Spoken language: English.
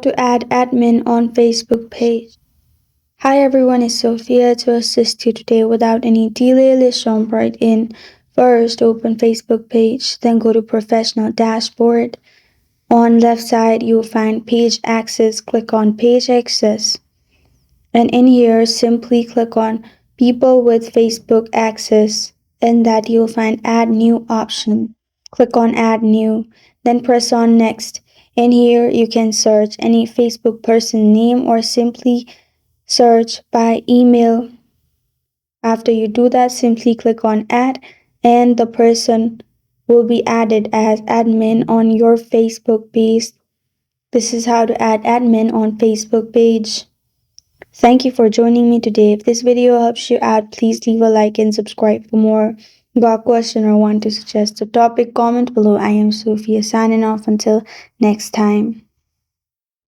To add admin on Facebook page. Hi everyone, it's Sophia to assist you today without any delay. Let's jump right in. First, open Facebook page, then go to professional dashboard. On left side, you'll find page access. Click on page access. And in here, simply click on people with Facebook access. In that, you'll find add new option. Click on add new, then press on next. In here, you can search any Facebook person name or simply search by email. After you do that, simply click on add and the person will be added as admin on your Facebook page. This is how to add admin on Facebook page. Thank you for joining me today. If this video helps you out, please leave a like and subscribe for more. Got a question or want to suggest a topic? Comment below. I am Sophia signing off until next time.